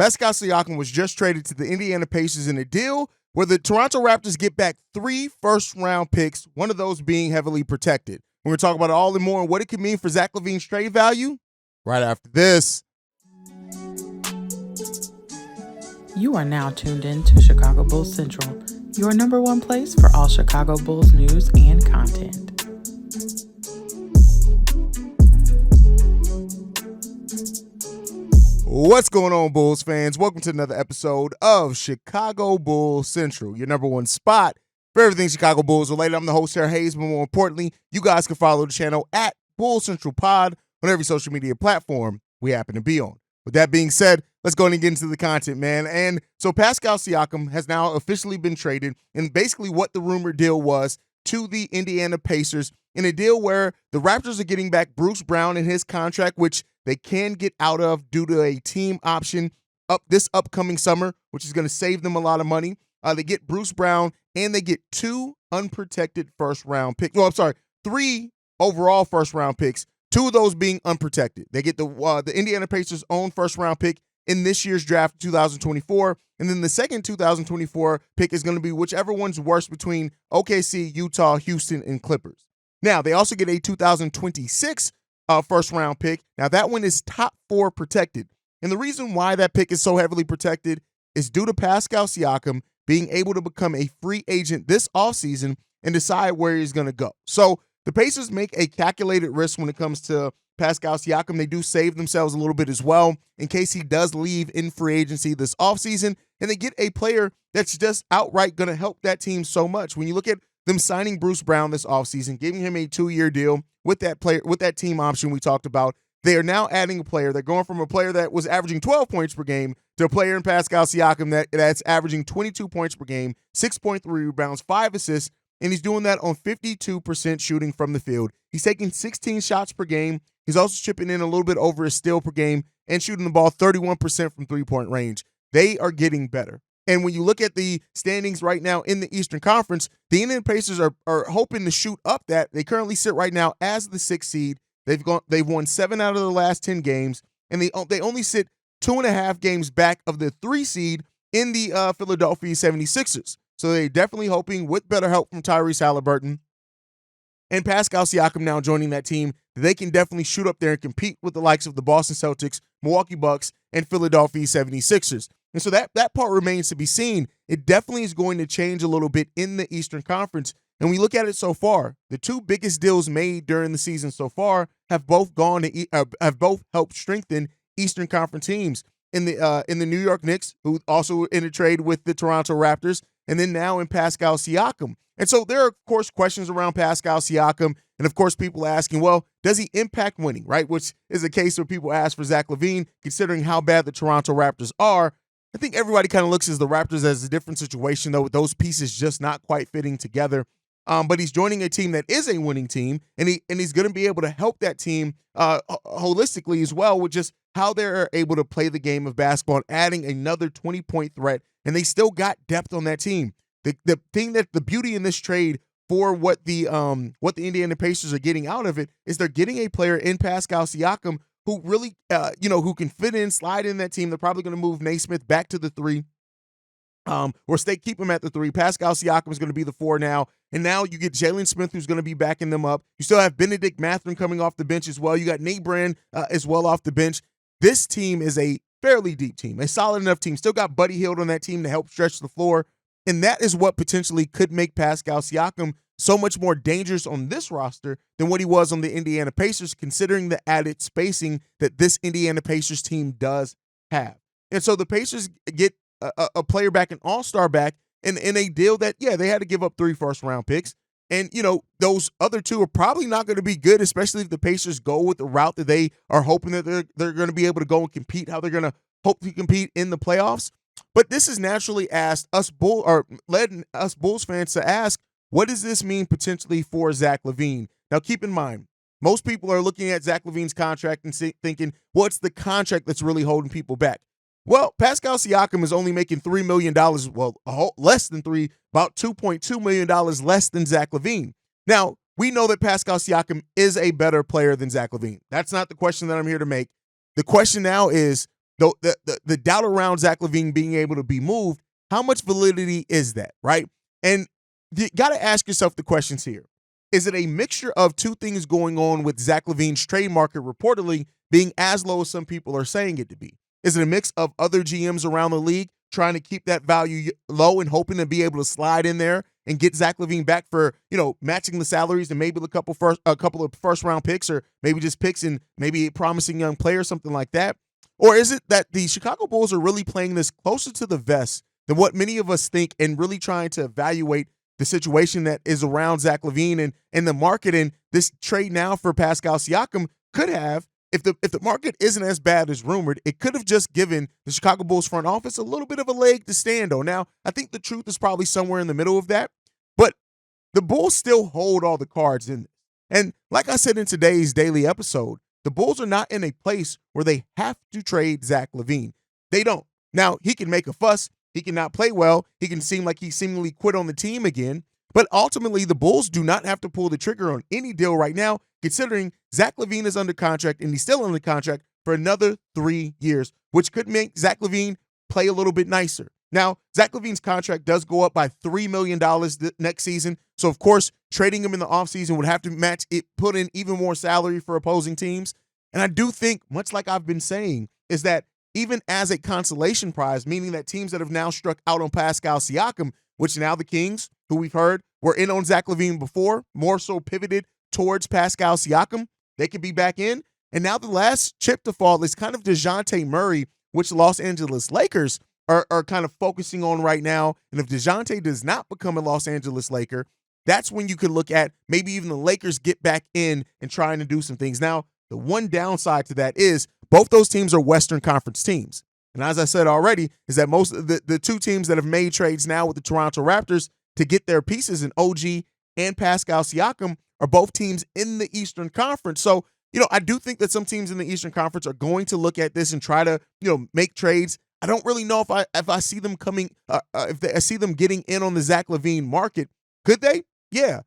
Pascal Siakam was just traded to the Indiana Pacers in a deal where the Toronto Raptors get back 3 first-round picks, one of those being heavily protected. We're going to talk about it all and more and what it could mean for Zach LaVine's trade value right after this. You are now tuned in to Chicago Bulls Central, your number one place for all Chicago Bulls news and content. What's going on, Bulls fans? Welcome to another episode of Chicago Bulls Central, your number one spot for everything Chicago Bulls related. I'm the host here, Haize, but more importantly, you guys can follow the channel at Bulls Central Pod on every social media platform we happen to be on. With that being said, let's go ahead and get into the content, man. And so Pascal Siakam has now officially been traded, and basically what the rumored deal was to the Indiana Pacers in a deal where the Raptors are getting back Bruce Brown in his contract, which they can get out of due to a team option this upcoming summer, which is going to save them a lot of money. They get Bruce Brown, and they get 2 unprotected first-round picks. Well, I'm sorry, 3 overall first-round picks, 2 of those being unprotected. They get the Indiana Pacers' own first-round pick in this year's draft, 2024, and then the second 2024 pick is going to be whichever one's worse between OKC, Utah, Houston, and Clippers. Now, they also get a 2026 first-round pick. Now, that one is top 4 protected. And the reason why that pick is so heavily protected is due to Pascal Siakam being able to become a free agent this offseason and decide where he's going to go. So the Pacers make a calculated risk when it comes to Pascal Siakam. They do save themselves a little bit as well in case he does leave in free agency this offseason. And they get a player that's just outright going to help that team so much. When you look at them signing Bruce Brown this offseason, giving him a 2-year deal with that player, with that team option we talked about, they are now adding a player. They're going from a player that was averaging 12 points per game to a player in Pascal Siakam that's averaging 22 points per game, 6.3 rebounds, 5 assists, and he's doing that on 52% shooting from the field. He's taking 16 shots per game. He's also chipping in a little bit over a steal per game and shooting the ball 31% from three-point range. They are getting better. And when you look at the standings right now in the Eastern Conference, the Indiana Pacers are hoping to shoot up that. They currently sit right now as the 6th seed. They've won 7 out of the last 10 games, and they only sit 2.5 games back of the 3 seed in the Philadelphia 76ers. So they're definitely hoping, with better help from Tyrese Halliburton and Pascal Siakam now joining that team, they can definitely shoot up there and compete with the likes of the Boston Celtics, Milwaukee Bucks, and Philadelphia 76ers. And so that part remains to be seen. It definitely is going to change a little bit in the Eastern Conference. And we look at it so far, the 2 biggest deals made during the season so far have both helped strengthen Eastern Conference teams. In the New York Knicks, who also in a trade with the Toronto Raptors, and then now in Pascal Siakam. And so there are, of course, questions around Pascal Siakam, and of course, people asking, well, does he impact winning, right? Which is a case where people ask for Zach LaVine, considering how bad the Toronto Raptors are. I think everybody kind of looks at the Raptors as a different situation, though, with those pieces just not quite fitting together. But he's joining a team that is a winning team, and he's going to be able to help that team holistically as well with just how they're able to play the game of basketball and adding another 20-point threat, and they still got depth on that team. The thing that the beauty in this trade for what the Indiana Pacers are getting out of it is they're getting a player in Pascal Siakam who really who can fit in, slide in that team. They're probably going to move Naismith back to the 3. Or keep him at the 3. Pascal Siakam is going to be the 4 now. And now you get Jalen Smith, who's going to be backing them up. You still have Benedict Mathurin coming off the bench as well. You got Nate Brand as well off the bench. This team is a fairly deep team, a solid enough team. Still got Buddy Hield on that team to help stretch the floor. And that is what potentially could make Pascal Siakam so much more dangerous on this roster than what he was on the Indiana Pacers, considering the added spacing that this Indiana Pacers team does have. And so the Pacers get a player back, an all-star back, in a deal that, they had to give up 3 first-round picks. And, those other 2 are probably not going to be good, especially if the Pacers go with the route that they are hoping that they're going to be able to go and compete, how they're going to hope to compete in the playoffs. But this has naturally led us Bulls fans to ask, what does this mean potentially for Zach LaVine? Now, keep in mind, most people are looking at Zach LaVine's contract and thinking, well, it's the contract that's really holding people back. Well, Pascal Siakam is only making $3 million, less than 3, about $2.2 million less than Zach LaVine. Now, we know that Pascal Siakam is a better player than Zach LaVine. That's not the question that I'm here to make. The question now is, the doubt around Zach LaVine being able to be moved, how much validity is that, right? And you got to ask yourself the questions here. Is it a mixture of two things going on with Zach LaVine's trade market reportedly being as low as some people are saying it to be? Is it a mix of other GMs around the league trying to keep that value low and hoping to be able to slide in there and get Zach LaVine back for, matching the salaries and maybe a couple of first round picks, or maybe just picks and maybe a promising young player, something like that? Or is it that the Chicago Bulls are really playing this closer to the vest than what many of us think, and really trying to evaluate the situation that is around Zach LaVine and the market? And this trade now for Pascal Siakam could have, if the market isn't as bad as rumored, it could have just given the Chicago Bulls front office a little bit of a leg to stand on. Now, I think the truth is probably somewhere in the middle of that, but the Bulls still hold all the cards in this. And like I said in today's daily episode, the Bulls are not in a place where they have to trade Zach LaVine. They don't. Now, he can make a fuss. He can not play well. He can seem like he seemingly quit on the team again. But ultimately, the Bulls do not have to pull the trigger on any deal right now, considering Zach LaVine is under contract, and he's still under contract for another 3 years, which could make Zach LaVine play a little bit nicer. Now, Zach LaVine's contract does go up by $3 million next season. So, of course, trading him in the offseason would have to match it, put in even more salary for opposing teams. And I do think, much like I've been saying, is that even as a consolation prize, meaning that teams that have now struck out on Pascal Siakam, which now the Kings, who we've heard were in on Zach LaVine before, more so pivoted towards Pascal Siakam, they could be back in. And now the last chip to fall is kind of DeJounte Murray, which Los Angeles Lakers are kind of focusing on right now. And if DeJounte does not become a Los Angeles Laker, that's when you could look at maybe even the Lakers get back in and trying to do some things. Now, the one downside to that is both those teams are Western Conference teams. And as I said already, is that most of the two teams that have made trades now with the Toronto Raptors to get their pieces in OG and Pascal Siakam are both teams in the Eastern Conference. So, I do think that some teams in the Eastern Conference are going to look at this and try to, make trades. I don't really know if I see them coming, I see them getting in on the Zach LaVine market. Could they? Yeah.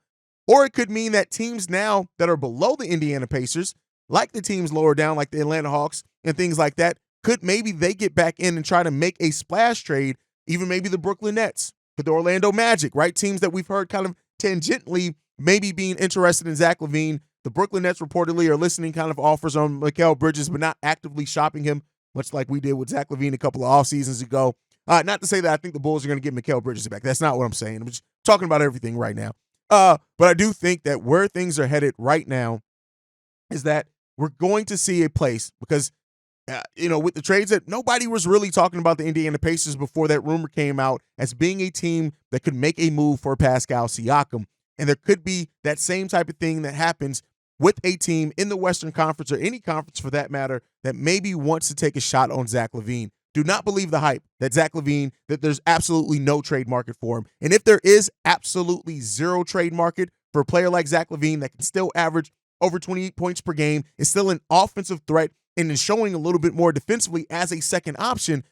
Or it could mean that teams now that are below the Indiana Pacers, like the teams lower down, like the Atlanta Hawks and things like that, could maybe they get back in and try to make a splash trade, even maybe the Brooklyn Nets, the Orlando Magic, right? Teams that we've heard kind of tangentially maybe being interested in Zach LaVine. The Brooklyn Nets reportedly are listening kind of offers on Mikal Bridges, but not actively shopping him, much like we did with Zach LaVine a couple of off seasons ago. Not to say that I think the Bulls are going to get Mikal Bridges back. That's not what I'm saying. I'm just talking about everything right now. But I do think that where things are headed right now is that we're going to see a place, because with the trades that nobody was really talking about the Indiana Pacers before that rumor came out as being a team that could make a move for Pascal Siakam. And there could be that same type of thing that happens with a team in the Western Conference, or any conference for that matter, that maybe wants to take a shot on Zach LaVine. Do not believe the hype that Zach LaVine, that there's absolutely no trade market for him. And if there is absolutely zero trade market for a player like Zach LaVine that can still average over 28 points per game, is still an offensive threat, and is showing a little bit more defensively as a second option,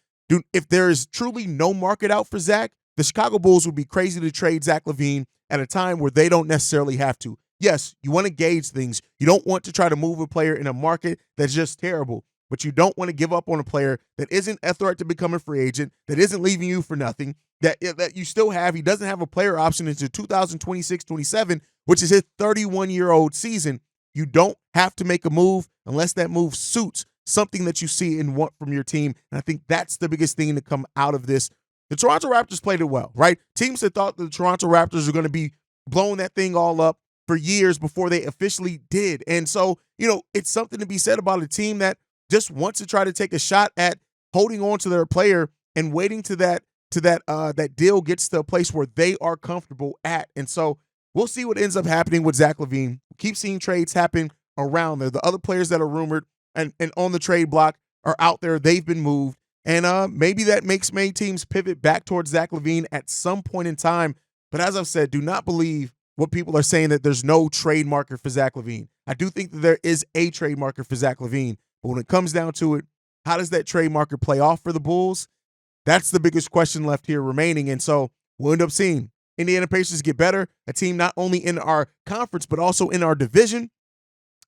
if there is truly no market out for Zach, the Chicago Bulls would be crazy to trade Zach LaVine at a time where they don't necessarily have to. Yes, you want to gauge things. You don't want to try to move a player in a market that's just terrible, but you don't want to give up on a player that isn't a threat to become a free agent, that isn't leaving you for nothing, that you still have. He doesn't have a player option until 2026-27, which is his 31-year-old season. You don't have to make a move unless that move suits something that you see and want from your team. And I think that's the biggest thing to come out of this. The Toronto Raptors played it well, right? Teams that thought the Toronto Raptors were going to be blowing that thing all up for years before they officially did. And so, it's something to be said about a team that just wants to try to take a shot at holding on to their player and waiting to that deal gets to a place where they are comfortable at. And so we'll see what ends up happening with Zach LaVine. Keep seeing trades happen around there. The other players that are rumored and on the trade block are out there. They've been moved. And maybe that makes many teams pivot back towards Zach LaVine at some point in time. But as I've said, do not believe what people are saying that there's no trade market for Zach LaVine. I do think that there is a trade market for Zach LaVine. But when it comes down to it, how does that trade market play off for the Bulls? That's the biggest question left here remaining. And so we'll end up seeing Indiana Pacers get better, a team not only in our conference, but also in our division.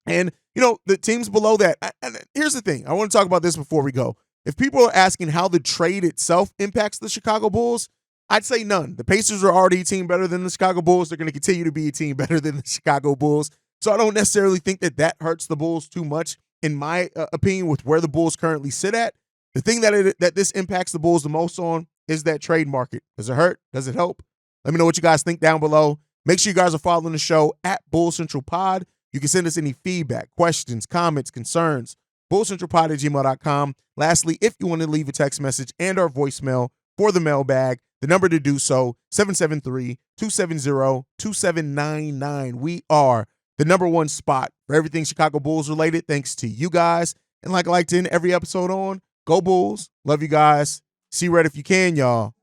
And, the teams below that, and here's the thing. I want to talk about this before we go. if people are asking how the trade itself impacts the Chicago Bulls, I'd say none. The Pacers are already a team better than the Chicago Bulls. They're going to continue to be a team better than the Chicago Bulls. So I don't necessarily think that hurts the Bulls too much, in my opinion, with where the Bulls currently sit at. The thing that this impacts the Bulls the most on is that trade market. Does it hurt? Does it help? Let me know what you guys think down below. Make sure you guys are following the show at Bull Central Pod. You can send us any feedback, questions, comments, concerns, bullcentralpod@gmail.com. Lastly, if you want to leave a text message and our voicemail for the mailbag, the number to do so, 773-270-2799. We are the number one spot for everything Chicago Bulls related, thanks to you guys. And like I like to end every episode on, go Bulls. Love you guys. See red if you can, y'all.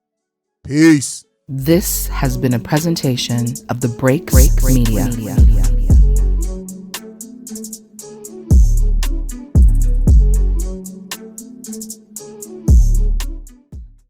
Peace. This has been a presentation of the Break Media.